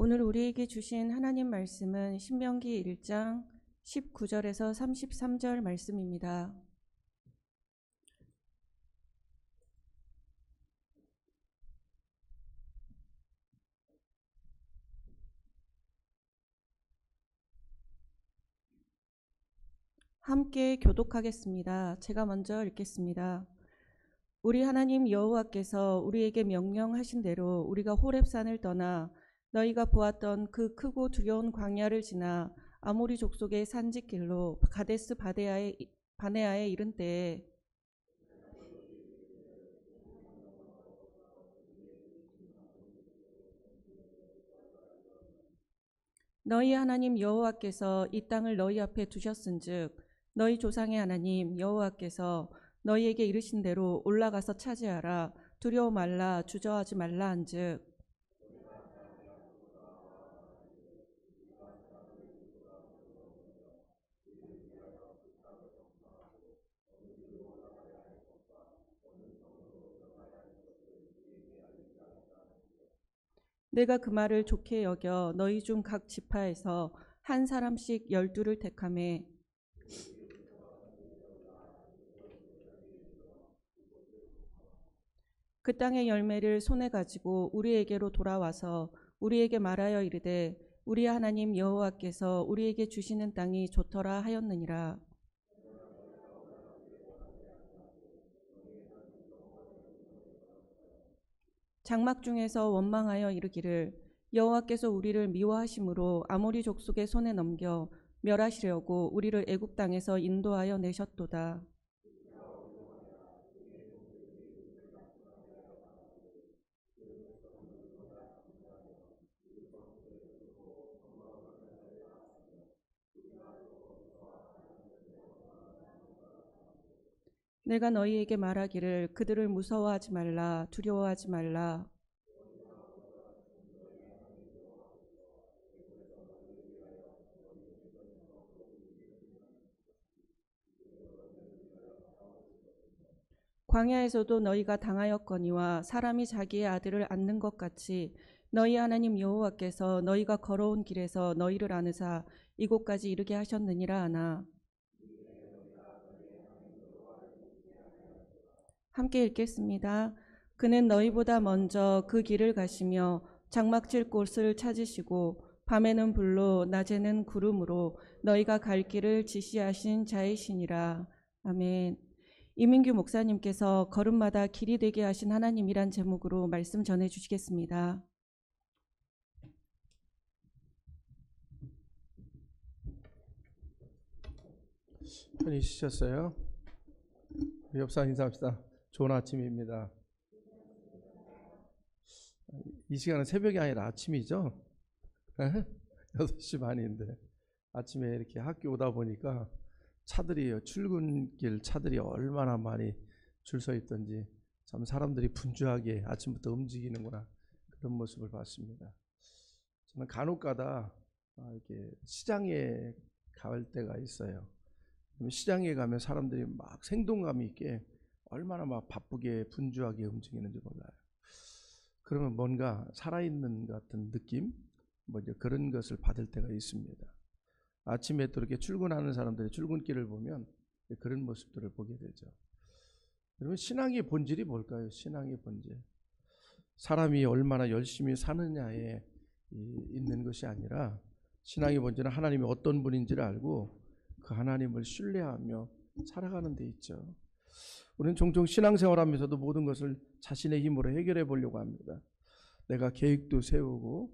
오늘 우리에게 주신 하나님 말씀은 신명기 1장 19절에서 33절 말씀입니다. 함께 교독하겠습니다. 제가 먼저 읽겠습니다. 우리 하나님 여호와께서 우리에게 명령하신 대로 우리가 호렙산을 떠나 너희가 보았던 그 크고 두려운 광야를 지나 아모리 족속의 산지길로 가데스 바네아에 이른 때에 너희 하나님 여호와께서 이 땅을 너희 앞에 두셨은즉 너희 조상의 하나님 여호와께서 너희에게 이르신 대로 올라가서 차지하라. 두려워 말라, 주저하지 말라 한즉 내가 그 말을 좋게 여겨 너희 중 각 지파에서 한 사람씩 12를 택하매 그 땅의 열매를 손에 가지고 우리에게로 돌아와서 우리에게 말하여 이르되 우리 하나님 여호와께서 우리에게 주시는 땅이 좋더라 하였느니라. 장막 중에서 원망하여 이르기를 여호와께서 우리를 미워하심으로 아모리 족속의 손에 넘겨 멸하시려고 우리를 애굽 땅에서 인도하여 내셨도다. 내가 너희에게 말하기를 그들을 무서워하지 말라, 두려워하지 말라. 광야에서도 너희가 당하였거니와 사람이 자기의 아들을 안는 것 같이 너희 하나님 여호와께서 너희가 걸어온 길에서 너희를 안으사 이곳까지 이르게 하셨느니라 하나. 함께 읽겠습니다. 그는 너희보다 먼저 그 길을 가시며 장막질 곳을 찾으시고 밤에는 불로 낮에는 구름으로 너희가 갈 길을 지시하신 자이시니라. 아멘. 이민규 목사님께서 걸음마다 길이 되게 하신 하나님이란 제목으로 말씀 전해 주시겠습니다. 편히 쉬셨어요? 옆사 인사합시다. 좋은 아침입니다. 이 시간은 새벽이 아니라 아침이죠? 6시 반인데 아침에 이렇게 학교 오다 보니까 출근길 차들이 얼마나 많이 줄 서 있던지 참 사람들이 분주하게 아침부터 움직이는구나 그런 모습을 봤습니다. 저는 간혹가다 이렇게 시장에 갈 때가 있어요. 시장에 가면 사람들이 막 생동감 있게 얼마나 막 바쁘게 분주하게 움직이는지 몰라요. 그러면 뭔가 살아있는 같은 느낌? 뭐 이제 그런 것을 받을 때가 있습니다. 아침에 또 이렇게 출근하는 사람들의 출근길을 보면 그런 모습들을 보게 되죠. 여러분, 신앙의 본질이 뭘까요? 신앙의 본질. 사람이 얼마나 열심히 사느냐에 있는 것이 아니라 신앙의 본질은 하나님이 어떤 분인지를 알고 그 하나님을 신뢰하며 살아가는 데 있죠. 우리는 종종 신앙생활하면서도 모든 것을 자신의 힘으로 해결해 보려고 합니다. 내가 계획도 세우고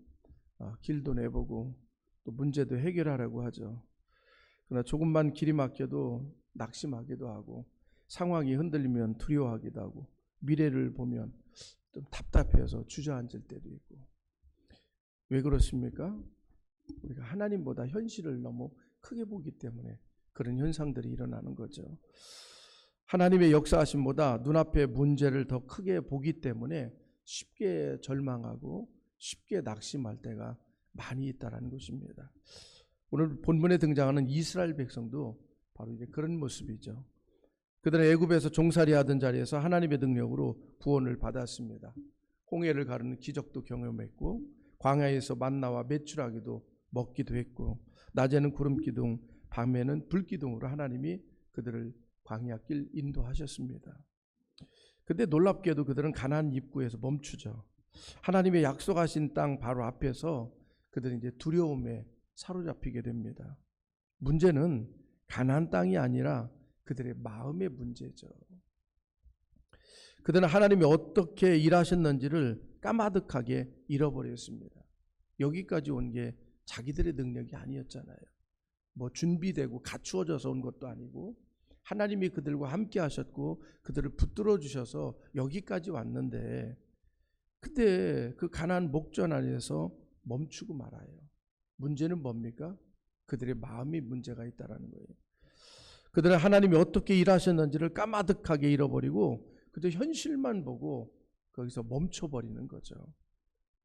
길도 내보고 또 문제도 해결하려고 하죠. 그러나 조금만 길이 막혀도 낙심하기도 하고 상황이 흔들리면 두려워하기도 하고 미래를 보면 좀 답답해서 주저앉을 때도 있고. 왜 그렇습니까? 우리가 하나님보다 현실을 너무 크게 보기 때문에 그런 현상들이 일어나는 거죠. 하나님의 역사하심보다 눈앞의 문제를 더 크게 보기 때문에 쉽게 절망하고 쉽게 낙심할 때가 많이 있다는 것입니다. 오늘 본문에 등장하는 이스라엘 백성도 바로 이제 그런 모습이죠. 그들은 애굽에서 종살이하던 자리에서 하나님의 능력으로 구원을 받았습니다. 홍해를 가르는 기적도 경험했고 광야에서 만나와 메추라기도 먹기도 했고, 낮에는 구름기둥, 밤에는 불기둥으로 하나님이 그들을 광야길 인도하셨습니다. 근데 놀랍게도 그들은 가나안 입구에서 멈추죠. 하나님의 약속하신 땅 바로 앞에서 그들은 이제 두려움에 사로잡히게 됩니다. 문제는 가나안 땅이 아니라 그들의 마음의 문제죠. 그들은 하나님이 어떻게 일하셨는지를 까마득하게 잃어버렸습니다. 여기까지 온 게 자기들의 능력이 아니었잖아요. 뭐 준비되고 갖추어져서 온 것도 아니고, 하나님이 그들과 함께 하셨고 그들을 붙들어 주셔서 여기까지 왔는데, 근데 그 가나안 목전 안에서 멈추고 말아요. 문제는 뭡니까? 그들의 마음이 문제가 있다라는 거예요. 그들은 하나님이 어떻게 일하셨는지를 까마득하게 잃어버리고 그들 현실만 보고 거기서 멈춰버리는 거죠.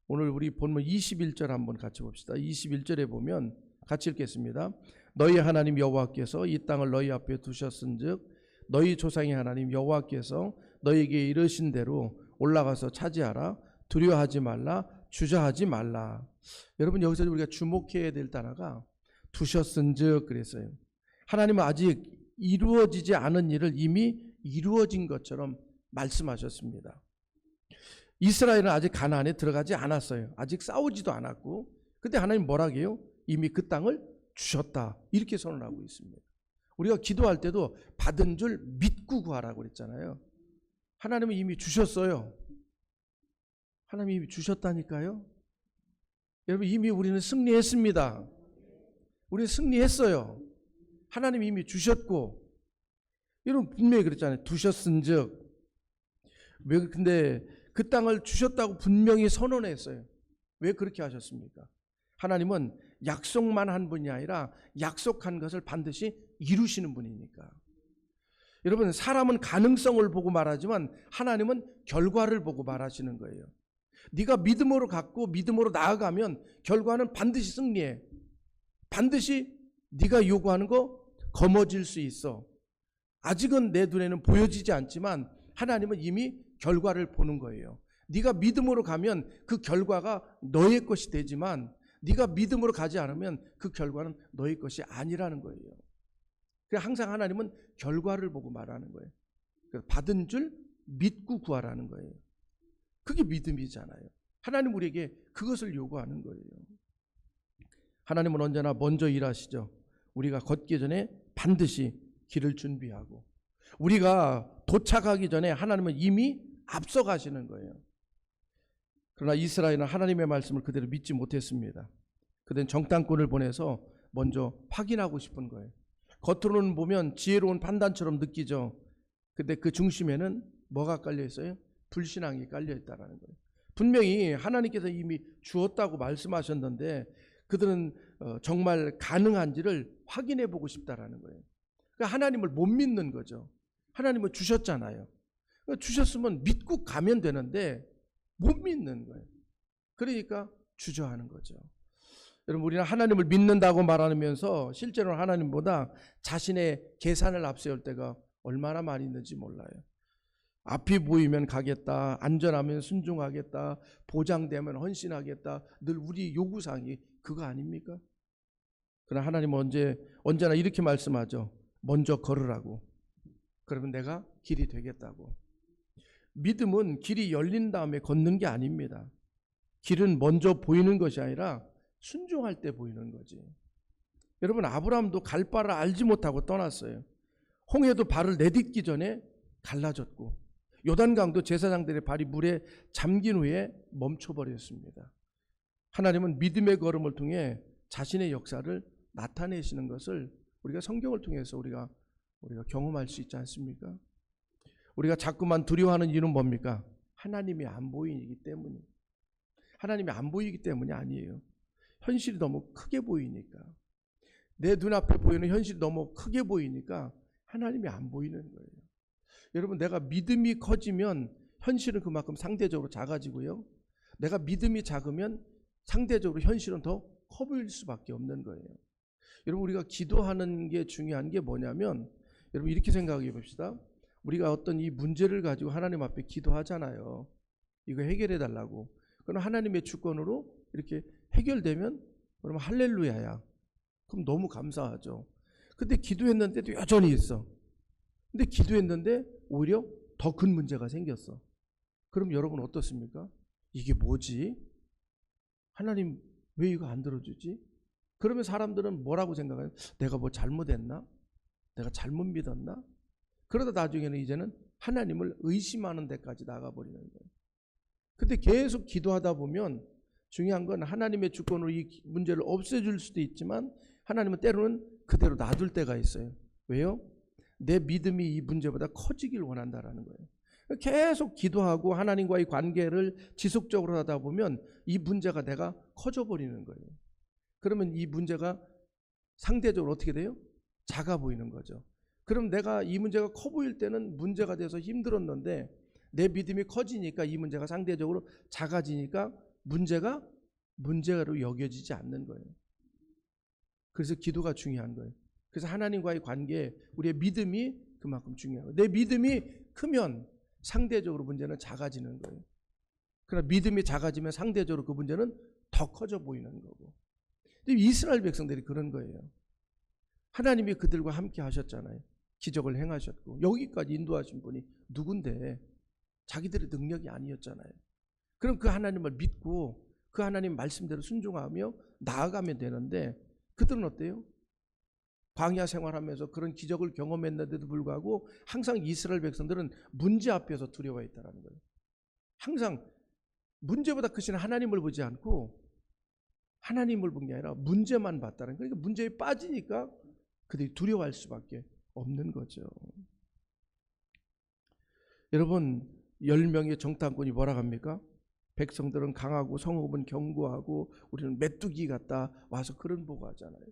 오늘 우리 본문 21절 한번 같이 봅시다. 21절에 보면 같이 읽겠습니다. 너희 하나님 여호와께서 이 땅을 너희 앞에 두셨은즉 너희 조상의 하나님 여호와께서 너희에게 이르신 대로 올라가서 차지하라. 두려워하지 말라. 주저하지 말라. 여러분, 여기서 우리가 주목해야 될 단어가 두셨은즉 그랬어요. 하나님은 아직 이루어지지 않은 일을 이미 이루어진 것처럼 말씀하셨습니다. 이스라엘은 아직 가나안에 들어가지 않았어요. 아직 싸우지도 않았고, 근데 하나님 뭐라고 해요? 이미 그 땅을 주셨다, 이렇게 선언하고 있습니다. 우리가 기도할 때도 받은 줄 믿고 구하라고 그랬잖아요. 하나님은 이미 주셨어요. 하나님이 이미 주셨다니까요. 여러분, 이미 우리는 승리했습니다. 우리는 승리했어요. 하나님이 이미 주셨고, 여러분 분명히 그랬잖아요. 두셨은즉. 왜 근데 그 땅을 주셨다고 분명히 선언했어요. 왜 그렇게 하셨습니까? 하나님은 약속만 한 분이 아니라 약속한 것을 반드시 이루시는 분이니까. 여러분, 사람은 가능성을 보고 말하지만 하나님은 결과를 보고 말하시는 거예요. 네가 믿음으로 갖고 믿음으로 나아가면 결과는 반드시 승리해. 반드시 네가 요구하는 거 거머쥘 수 있어. 아직은 내 눈에는 보여지지 않지만 하나님은 이미 결과를 보는 거예요. 네가 믿음으로 가면 그 결과가 너의 것이 되지만 네가 믿음으로 가지 않으면 그 결과는 너의 것이 아니라는 거예요. 그래서 항상 하나님은 결과를 보고 말하는 거예요. 그래서 받은 줄 믿고 구하라는 거예요. 그게 믿음이잖아요. 하나님 우리에게 그것을 요구하는 거예요. 하나님은 언제나 먼저 일하시죠. 우리가 걷기 전에 반드시 길을 준비하고, 우리가 도착하기 전에 하나님은 이미 앞서 가시는 거예요. 그러나 이스라엘은 하나님의 말씀을 그대로 믿지 못했습니다. 그들은 정탐꾼을 보내서 먼저 확인하고 싶은 거예요. 겉으로는 보면 지혜로운 판단처럼 느끼죠. 근데 그 중심에는 뭐가 깔려 있어요? 불신앙이 깔려 있다는 거예요. 분명히 하나님께서 이미 주었다고 말씀하셨는데 그들은 정말 가능한지를 확인해 보고 싶다라는 거예요. 그러니까 하나님을 못 믿는 거죠. 하나님은 주셨잖아요. 주셨으면 믿고 가면 되는데 못 믿는 거예요. 그러니까 주저하는 거죠. 여러분, 우리는 하나님을 믿는다고 말하면서 실제로는 하나님보다 자신의 계산을 앞세울 때가 얼마나 많이 있는지 몰라요. 앞이 보이면 가겠다, 안전하면 순종하겠다, 보장되면 헌신하겠다, 늘 우리 요구사항이 그거 아닙니까? 그러나 하나님은 언제나 이렇게 말씀하죠. 먼저 걸으라고. 그러면 내가 길이 되겠다고. 믿음은 길이 열린 다음에 걷는 게 아닙니다. 길은 먼저 보이는 것이 아니라 순종할 때 보이는 거지. 여러분, 아브라함도 갈 바를 알지 못하고 떠났어요. 홍해도 발을 내딛기 전에 갈라졌고, 요단강도 제사장들의 발이 물에 잠긴 후에 멈춰버렸습니다. 하나님은 믿음의 걸음을 통해 자신의 역사를 나타내시는 것을 우리가 성경을 통해서 우리가 경험할 수 있지 않습니까? 우리가 자꾸만 두려워하는 이유는 뭡니까? 하나님이 안 보이기 때문에. 하나님이 안 보이기 때문이 아니에요. 현실이 너무 크게 보이니까. 내 눈앞에 보이는 현실이 너무 크게 보이니까 하나님이 안 보이는 거예요. 여러분, 내가 믿음이 커지면 현실은 그만큼 상대적으로 작아지고요. 내가 믿음이 작으면 상대적으로 현실은 더 커 보일 수밖에 없는 거예요. 여러분, 우리가 기도하는 게 중요한 게 뭐냐면, 여러분 이렇게 생각해 봅시다. 우리가 어떤 이 문제를 가지고 하나님 앞에 기도하잖아요. 이거 해결해 달라고. 그럼 하나님의 주권으로 이렇게 해결되면 그러면 할렐루야야. 그럼 너무 감사하죠. 근데 기도했는데도 여전히 있어. 근데 기도했는데 오히려 더 큰 문제가 생겼어. 그럼 여러분 어떻습니까? 이게 뭐지? 하나님 왜 이거 안 들어주지? 그러면 사람들은 뭐라고 생각해요? 내가 뭐 잘못했나? 내가 잘못 믿었나? 그러다 나중에는 이제는 하나님을 의심하는 데까지 나가버리는 거예요. 근데 계속 기도하다 보면 중요한 건 하나님의 주권으로 이 문제를 없애줄 수도 있지만 하나님은 때로는 그대로 놔둘 때가 있어요. 왜요? 내 믿음이 이 문제보다 커지길 원한다라는 거예요. 계속 기도하고 하나님과의 관계를 지속적으로 하다 보면 이 문제가 내가 커져 버리는 거예요. 그러면 이 문제가 상대적으로 어떻게 돼요? 작아 보이는 거죠. 그럼 내가 이 문제가 커 보일 때는 문제가 돼서 힘들었는데 내 믿음이 커지니까 이 문제가 상대적으로 작아지니까 문제로 여겨지지 않는 거예요. 그래서 기도가 중요한 거예요. 그래서 하나님과의 관계에 우리의 믿음이 그만큼 중요해요. 내 믿음이 크면 상대적으로 문제는 작아지는 거예요. 그러나 믿음이 작아지면 상대적으로 그 문제는 더 커져 보이는 거고. 근데 이스라엘 백성들이 그런 거예요. 하나님이 그들과 함께 하셨잖아요. 기적을 행하셨고 여기까지 인도하신 분이 누군데 자기들의 능력이 아니었잖아요. 그럼 그 하나님을 믿고 그 하나님 말씀대로 순종하며 나아가면 되는데 그들은 어때요? 광야 생활하면서 그런 기적을 경험했는데도 불구하고 항상 이스라엘 백성들은 문제 앞에서 두려워했다는 거예요. 항상 문제보다 크신 하나님을 보지 않고 하나님을 본 게 아니라 문제만 봤다는 거예요. 그러니까 문제에 빠지니까 그들이 두려워할 수밖에 없는 거죠. 여러분 10명의 정탐꾼이 뭐라 합니까? 백성들은 강하고 성읍은 견고하고 우리는 메뚜기 같다 와서 그런 보고하잖아요.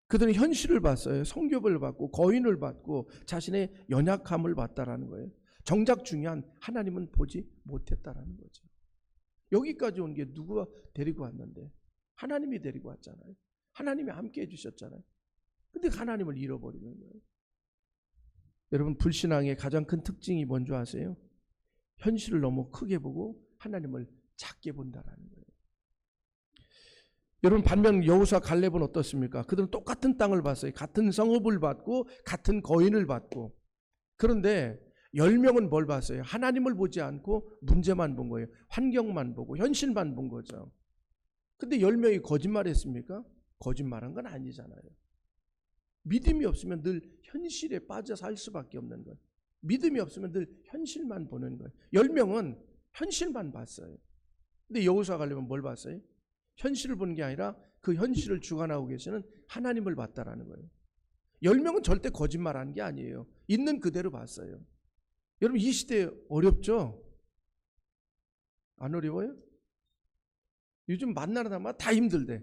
그들은 현실을 봤어요. 성교를 받고 거인을 받고 자신의 연약함을 봤다라는 거예요. 정작 중요한 하나님은 보지 못했다라는 거죠. 여기까지 온 게 누가 데리고 왔는데 하나님이 데리고 왔잖아요. 하나님이 함께 해주셨잖아요. 근데 하나님을 잃어버리는 거예요. 여러분 불신앙의 가장 큰 특징이 뭔지 아세요? 현실을 너무 크게 보고 하나님을 작게 본다라는 거예요. 여러분 반면 여호수아 갈렙은 어떻습니까? 그들은 똑같은 땅을 봤어요. 같은 성읍을 봤고 같은 거인을 봤고. 그런데 10명은 뭘 봤어요? 하나님을 보지 않고 문제만 본 거예요. 환경만 보고 현실만 본 거죠. 근데 10명이 거짓말했습니까? 거짓말한 건 아니잖아요. 믿음이 없으면 늘 현실에 빠져 살 수밖에 없는 거예요. 믿음이 없으면 늘 현실만 보는 거예요. 10명은 현실만 봤어요. 근데 여호수아 갈렙은 뭘 봤어요? 현실을 보는 게 아니라 그 현실을 주관하고 계시는 하나님을 봤다라는 거예요. 10명은 절대 거짓말하는 게 아니에요. 있는 그대로 봤어요. 여러분 이 시대 어렵죠? 안 어려워요? 요즘 만나는 사람마다 다 힘들대.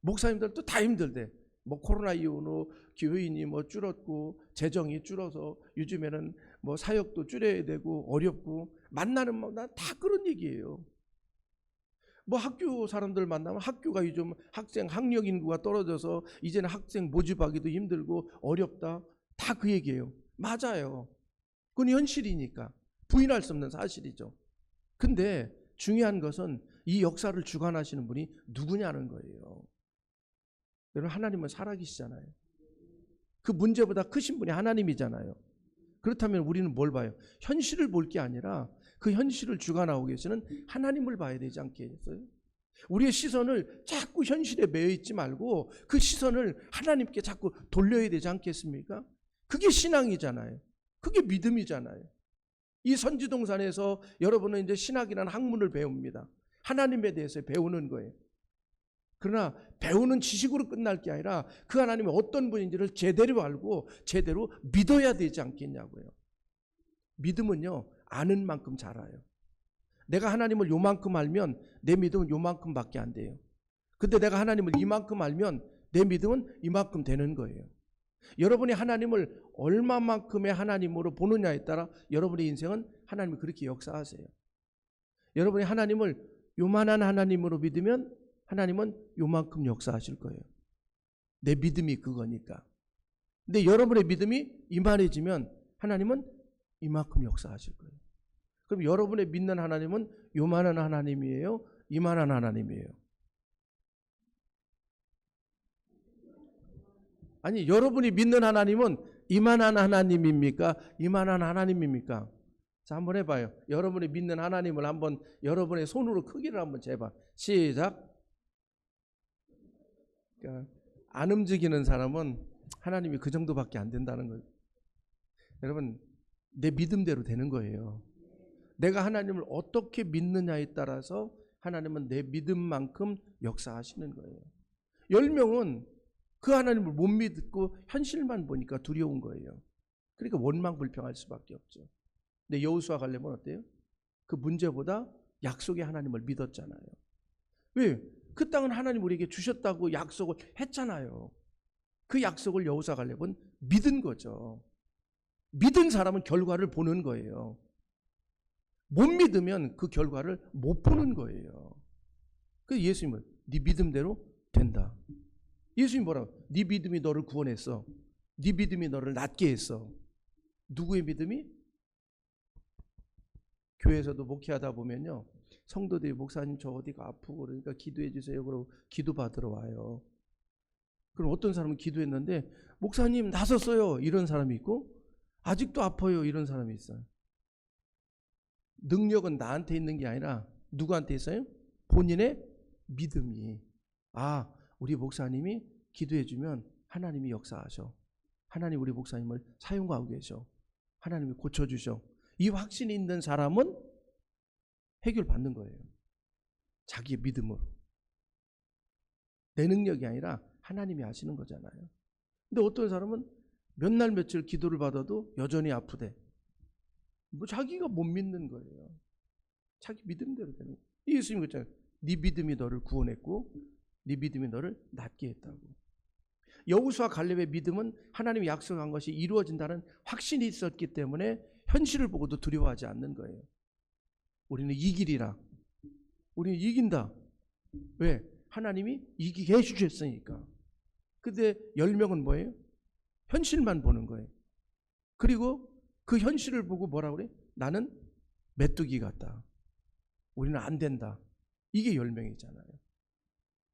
목사님들도 다 힘들대. 뭐 코로나 이후로 교인이 뭐 줄었고 재정이 줄어서 요즘에는 뭐 사역도 줄여야 되고 어렵고 만나는 마다 다 그런 얘기예요. 뭐 학교 사람들 만나면 학교가 요즘 학생 학력 인구가 떨어져서 이제는 학생 모집하기도 힘들고 어렵다. 다 그 얘기예요. 맞아요. 그건 현실이니까 부인할 수 없는 사실이죠. 근데 중요한 것은 이 역사를 주관하시는 분이 누구냐는 거예요. 여러분 하나님은 살아계시잖아요. 그 문제보다 크신 분이 하나님이잖아요. 그렇다면 우리는 뭘 봐요? 현실을 볼 게 아니라 그 현실을 주관하고 계시는 하나님을 봐야 되지 않겠어요? 우리의 시선을 자꾸 현실에 매여 있지 말고 그 시선을 하나님께 자꾸 돌려야 되지 않겠습니까? 그게 신앙이잖아요. 그게 믿음이잖아요. 이 선지동산에서 여러분은 이제 신학이라는 학문을 배웁니다. 하나님에 대해서 배우는 거예요. 그러나 배우는 지식으로 끝날 게 아니라 그 하나님이 어떤 분인지를 제대로 알고 제대로 믿어야 되지 않겠냐고요. 믿음은요 아는 만큼 자라요. 내가 하나님을 요만큼 알면 내 믿음은 요만큼밖에 안 돼요. 근데 내가 하나님을 이만큼 알면 내 믿음은 이만큼 되는 거예요. 여러분이 하나님을 얼마만큼의 하나님으로 보느냐에 따라 여러분의 인생은 하나님이 그렇게 역사하세요. 여러분이 하나님을 요만한 하나님으로 믿으면 하나님은 요만큼 역사하실 거예요. 내 믿음이 그거니까. 근데 여러분의 믿음이 이만해지면 하나님은 이만큼 역사하실 거예요. 그럼 여러분의 믿는 하나님은 요만한 하나님이에요? 이만한 하나님이에요? 아니, 여러분이 믿는 하나님은 이만한 하나님입니까? 이만한 하나님입니까? 자, 한번 해봐요. 여러분이 믿는 하나님을 한번 여러분의 손으로 크기를 한번 재봐. 시작. 그러니까 안 움직이는 사람은 하나님이 그 정도밖에 안 된다는 거예요. 여러분, 내 믿음대로 되는 거예요. 내가 하나님을 어떻게 믿느냐에 따라서 하나님은 내 믿음만큼 역사하시는 거예요. 10명은 그 하나님을 못 믿고 현실만 보니까 두려운 거예요. 그러니까 원망불평할 수밖에 없죠. 근데 여호수아 갈렙은 어때요? 그 문제보다 약속의 하나님을 믿었잖아요. 왜? 그 땅은 하나님 우리에게 주셨다고 약속을 했잖아요. 그 약속을 여호수아 갈렙은 믿은 거죠. 믿은 사람은 결과를 보는 거예요. 못 믿으면 그 결과를 못 보는 거예요. 그래서 예수님은 네 믿음대로 된다. 예수님 뭐라고? 네 믿음이 너를 구원했어. 네 믿음이 너를 낫게 했어. 누구의 믿음이? 교회에서도 목회하다 보면요, 성도들이 목사님 저 어디가 아프고 그러니까 기도해 주세요 그러고 기도 받으러 와요. 그럼 어떤 사람은 기도했는데 목사님 나섰어요 이런 사람이 있고, 아직도 아파요 이런 사람이 있어요. 능력은 나한테 있는 게 아니라 누구한테 있어요? 본인의 믿음이. 아, 우리 목사님이 기도해 주면 하나님이 역사하셔. 하나님 우리 목사님을 사용하고 계셔. 하나님이 고쳐주셔. 이 확신이 있는 사람은 해결받는 거예요. 자기의 믿음으로. 내 능력이 아니라 하나님이 하시는 거잖아요. 근데 어떤 사람은 몇 날 며칠 기도를 받아도 여전히 아프대. 뭐 자기가 못 믿는 거예요. 자기 믿음대로 되는 거예요. 예수님이 그랬잖아요. 네 믿음이 너를 구원했고 네 믿음이 너를 낫게 했다고. 여호수아 갈렙의 믿음은 하나님이 약속한 것이 이루어진다는 확신이 있었기 때문에 현실을 보고도 두려워하지 않는 거예요. 우리는 이기리라. 우리는 이긴다. 왜? 하나님이 이기게 해주셨으니까. 근데 10명은 뭐예요? 현실만 보는 거예요. 그리고 그 현실을 보고 뭐라 그래? 나는 메뚜기 같다. 우리는 안 된다. 이게 10명이잖아요.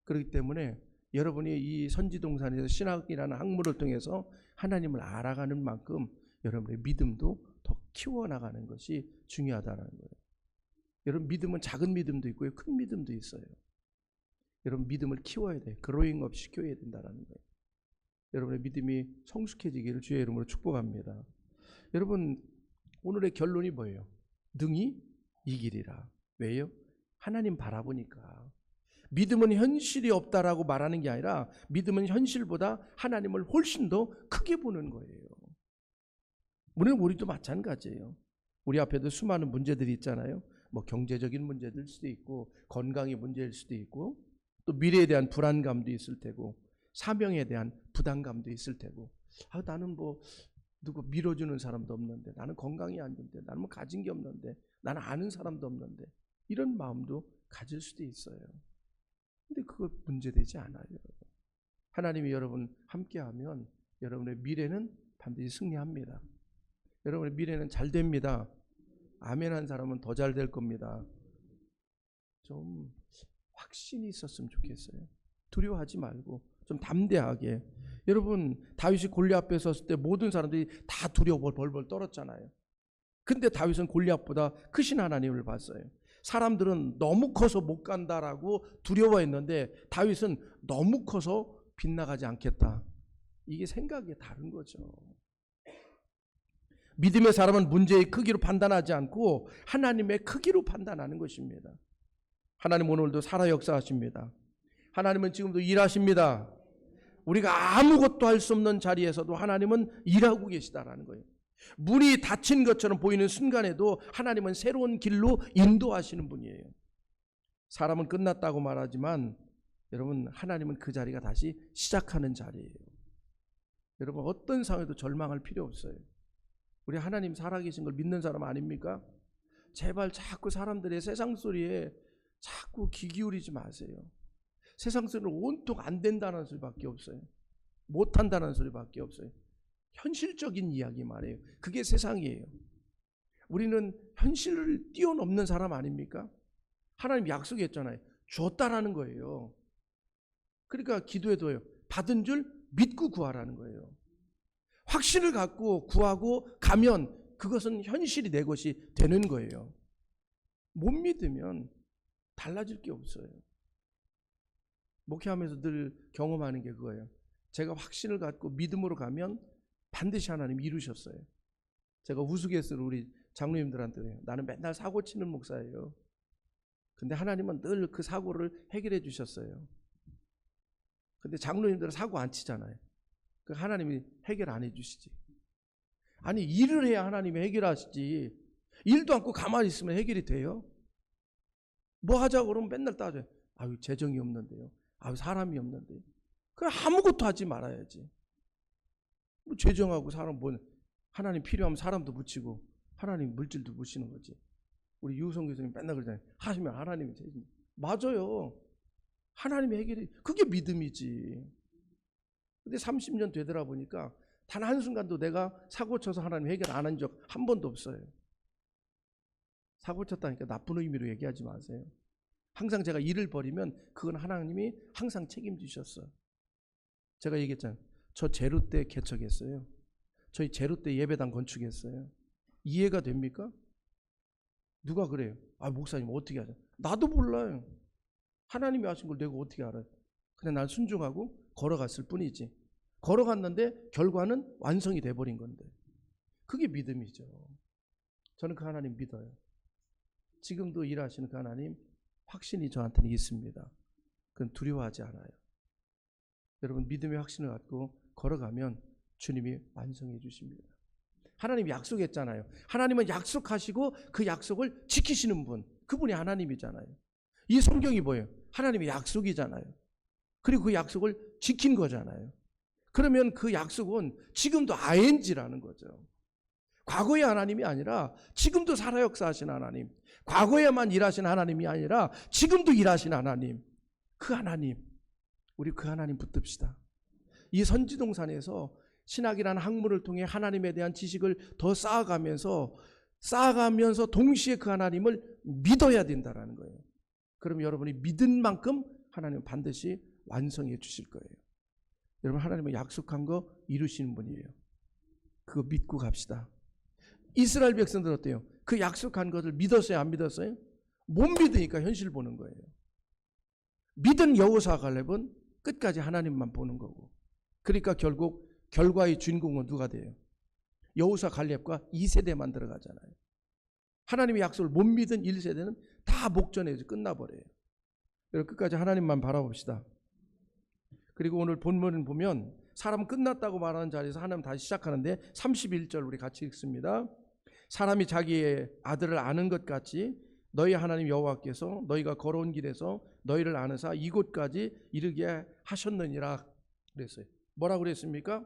그렇기 때문에 여러분이 이 선지동산에서 신학이라는 학문을 통해서 하나님을 알아가는 만큼 여러분의 믿음도 더 키워나가는 것이 중요하다는 거예요. 여러분 믿음은 작은 믿음도 있고요, 큰 믿음도 있어요. 여러분 믿음을 키워야 돼. 그로잉업 시켜야 된다는 거예요. 여러분의 믿음이 성숙해지기를 주의 이름으로 축복합니다. 여러분 오늘의 결론이 뭐예요? 능히 이기리라. 왜요? 하나님 바라보니까. 믿음은 현실이 없다라고 말하는 게 아니라 믿음은 현실보다 하나님을 훨씬 더 크게 보는 거예요. 물론 우리도 마찬가지예요. 우리 앞에도 수많은 문제들이 있잖아요. 뭐 경제적인 문제들 수도 있고 건강의 문제일 수도 있고 또 미래에 대한 불안감도 있을 테고 사명에 대한 부담감도 있을 테고, 아, 나는 뭐 누구 밀어주는 사람도 없는데, 나는 건강이 안 좋은데, 나는 뭐 가진 게 없는데, 나는 아는 사람도 없는데, 이런 마음도 가질 수도 있어요. 근데 그거 문제되지 않아요. 하나님이 여러분 함께하면 여러분의 미래는 반드시 승리합니다. 여러분의 미래는 잘 됩니다. 아멘한 사람은 더 잘 될 겁니다. 좀 확신이 있었으면 좋겠어요. 두려워하지 말고 좀 담대하게. 여러분 다윗이 골리앗 앞에 섰을 때 모든 사람들이 다 두려워 벌벌 떨었잖아요. 근데 다윗은 골리앗보다 크신 하나님을 봤어요. 사람들은 너무 커서 못 간다라고 두려워했는데 다윗은 너무 커서 빗나가지 않겠다. 이게 생각이 다른 거죠. 믿음의 사람은 문제의 크기로 판단하지 않고 하나님의 크기로 판단하는 것입니다. 하나님 오늘도 살아 역사하십니다. 하나님은 지금도 일하십니다. 우리가 아무것도 할 수 없는 자리에서도 하나님은 일하고 계시다라는 거예요. 문이 닫힌 것처럼 보이는 순간에도 하나님은 새로운 길로 인도하시는 분이에요. 사람은 끝났다고 말하지만 여러분 하나님은 그 자리가 다시 시작하는 자리예요. 여러분 어떤 상황에도 절망할 필요 없어요. 우리 하나님 살아계신 걸 믿는 사람 아닙니까? 제발 자꾸 사람들의 세상 소리에 자꾸 귀 기울이지 마세요. 세상 소리는 온통 안 된다는 소리밖에 없어요. 못한다는 소리밖에 없어요. 현실적인 이야기 말이에요. 그게 세상이에요. 우리는 현실을 뛰어넘는 사람 아닙니까? 하나님 약속했잖아요. 줬다라는 거예요. 그러니까 기도해도요. 받은 줄 믿고 구하라는 거예요. 확신을 갖고 구하고 가면 그것은 현실이 내 것이 되는 거예요. 못 믿으면 달라질 게 없어요. 목회하면서 늘 경험하는 게 그거예요. 제가 확신을 갖고 믿음으로 가면 반드시 하나님 이루셨어요. 제가 우스갯소리로 우리 장로님들한테 나는 맨날 사고 치는 목사예요. 근데 하나님은 늘 그 사고를 해결해 주셨어요. 근데 장로님들은 사고 안 치잖아요. 그 하나님이 해결 안 해주시지. 아니 일을 해야 하나님이 해결하시지. 일도 않고 가만히 있으면 해결이 돼요? 뭐 하자고 그러면 맨날 따져요. 아유 재정이 없는데요. 아유 사람이 없는데요. 그럼 아무것도 하지 말아야지. 뭐 재정하고 사람 뭐 하나님 필요하면 사람도 붙이고 하나님 물질도 붙이는 거지. 우리 유성 교수님 맨날 그러잖아요. 하시면 하나님이 되지. 맞아요. 하나님이 해결이 그게 믿음이지. 근데 30년 되더라 보니까 단 한순간도 내가 사고 쳐서 하나님 해결 안 한 적 한 번도 없어요. 사고 쳤다니까 나쁜 의미로 얘기하지 마세요. 항상 제가 일을 벌이면 그건 하나님이 항상 책임지셨어요. 제가 얘기했잖아요. 저 제로 때 개척했어요. 저희 제로 때 예배당 건축했어요. 이해가 됩니까? 누가 그래요? 아 목사님 어떻게 하죠? 나도 몰라요. 하나님이 하신 걸 내가 어떻게 알아요? 근데 난 순종하고 걸어갔을 뿐이지. 걸어갔는데 결과는 완성이 돼버린 건데. 그게 믿음이죠. 저는 그 하나님 믿어요. 지금도 일하시는 그 하나님 확신이 저한테는 있습니다. 그건 두려워하지 않아요. 여러분 믿음의 확신을 갖고 걸어가면 주님이 완성해 주십니다. 하나님이 약속했잖아요. 하나님은 약속하시고 그 약속을 지키시는 분, 그분이 하나님이잖아요. 이 성경이 뭐예요? 하나님의 약속이잖아요. 그리고 그 약속을 지킨 거잖아요. 그러면 그 약속은 지금도 ING라는 거죠. 과거의 하나님이 아니라 지금도 살아 역사하신 하나님, 과거에만 일하신 하나님이 아니라 지금도 일하신 하나님, 그 하나님, 우리 그 하나님 붙듭시다. 이 선지동산에서 신학이라는 학문을 통해 하나님에 대한 지식을 더 쌓아가면서 동시에 그 하나님을 믿어야 된다는 거예요. 그럼 여러분이 믿은 만큼 하나님은 반드시 완성해 주실 거예요. 여러분 하나님은 약속한 거 이루시는 분이에요. 그거 믿고 갑시다. 이스라엘 백성들 어때요? 그 약속한 것을 믿었어요? 안 믿었어요? 못 믿으니까 현실 보는 거예요. 믿은 여호수아 갈렙은 끝까지 하나님만 보는 거고, 그러니까 결국 결과의 주인공은 누가 돼요? 여호수아 갈렙과 2세대만 들어가잖아요. 하나님의 약속을 못 믿은 1세대는 다 목전에서 끝나버려요. 여러분 끝까지 하나님만 바라봅시다. 그리고 오늘 본문을 보면 사람 끝났다고 말하는 자리에서 하나님 다시 시작하는데 31절 우리 같이 읽습니다. 사람이 자기의 아들을 아는 것 같이 너희 하나님 여호와께서 너희가 걸어온 길에서 너희를 아느사 이곳까지 이르게 하셨느니라 그랬어요. 뭐라고 그랬습니까?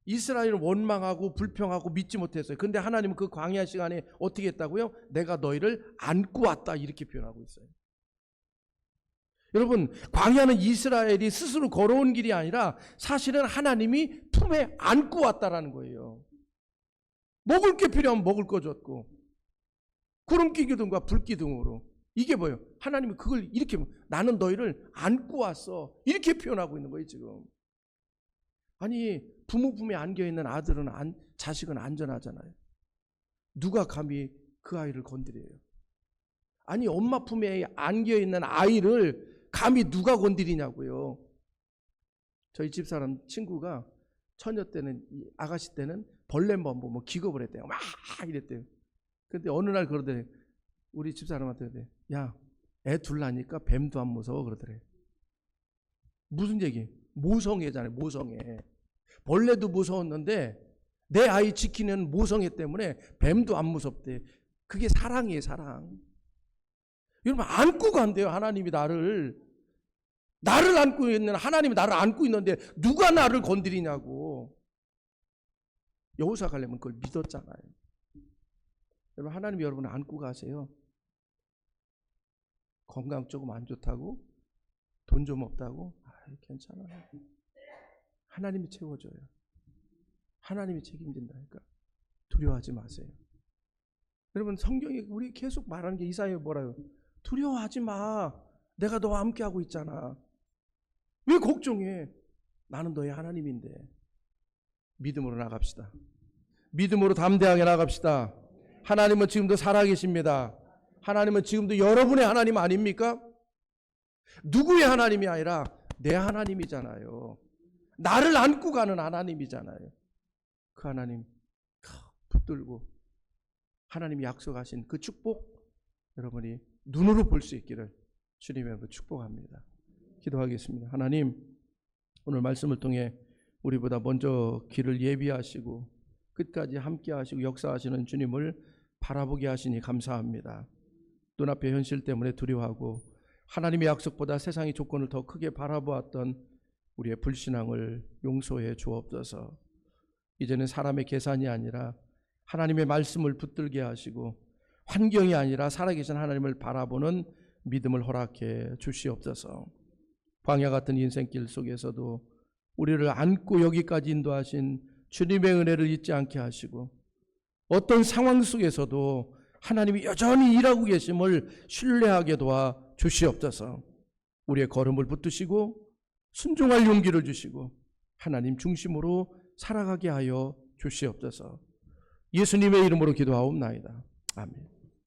이스라엘은 원망하고 불평하고 믿지 못했어요. 근데 하나님은 그 광야 시간에 어떻게 했다고요? 내가 너희를 안고 왔다 이렇게 표현하고 있어요. 여러분 광야는 이스라엘이 스스로 걸어온 길이 아니라 사실은 하나님이 품에 안고 왔다라는 거예요. 먹을 게 필요하면 먹을 거 줬고 구름기둥과 불기둥으로 이게 뭐예요? 하나님이 그걸 이렇게 나는 너희를 안고 왔어 이렇게 표현하고 있는 거예요 지금. 아니 부모 품에 안겨있는 아들은 자식은 안전하잖아요. 누가 감히 그 아이를 건드려요? 아니 엄마 품에 안겨있는 아이를 감히 누가 건드리냐고요. 저희 집사람 친구가 처녀 때는 아가씨 때는 벌레 한번 보면 기겁을 했대요. 막 이랬대요. 근데 어느 날 그러더래. 우리 집사람한테 야, 애 둘 나니까 뱀도 안 무서워 그러더래. 무슨 얘기? 모성애잖아요. 모성애. 벌레도 무서웠는데 내 아이 지키는 모성애 때문에 뱀도 안 무섭대. 그게 사랑이에요. 사랑. 여러분 안고 간대요. 하나님이 나를 안고 있는 하나님이 나를 안고 있는데 누가 나를 건드리냐고. 여호수아 갈렙은 그걸 믿었잖아요. 여러분 하나님이 여러분을 안고 가세요. 건강 조금 안 좋다고? 돈 좀 없다고? 괜찮아요. 하나님이 채워줘요. 하나님이 책임진다니까. 두려워하지 마세요. 여러분 성경이 우리 계속 말하는 게 이사야에 뭐라요? 두려워하지 마. 내가 너와 함께하고 있잖아. 왜 걱정해? 나는 너의 하나님인데. 믿음으로 나갑시다. 믿음으로 담대하게 나갑시다. 하나님은 지금도 살아계십니다. 하나님은 지금도 여러분의 하나님 아닙니까? 누구의 하나님이 아니라 내 하나님이잖아요. 나를 안고 가는 하나님이잖아요. 그 하나님 붙들고 하나님이 약속하신 그 축복 여러분이 눈으로 볼 수 있기를 주님의 이름으로 축복합니다. 기도하겠습니다. 하나님, 오늘 말씀을 통해 우리보다 먼저 길을 예비하시고 끝까지 함께 하시고 역사하시는 주님을 바라보게 하시니 감사합니다. 눈앞의 현실 때문에 두려워하고 하나님의 약속보다 세상의 조건을 더 크게 바라보았던 우리의 불신앙을 용서해 주옵소서. 이제는 사람의 계산이 아니라 하나님의 말씀을 붙들게 하시고 환경이 아니라 살아계신 하나님을 바라보는 믿음을 허락해 주시옵소서. 광야 같은 인생길 속에서도 우리를 안고 여기까지 인도하신 주님의 은혜를 잊지 않게 하시고 어떤 상황 속에서도 하나님이 여전히 일하고 계심을 신뢰하게 도와 주시옵소서. 우리의 걸음을 붙드시고 순종할 용기를 주시고 하나님 중심으로 살아가게 하여 주시옵소서. 예수님의 이름으로 기도하옵나이다. 아멘.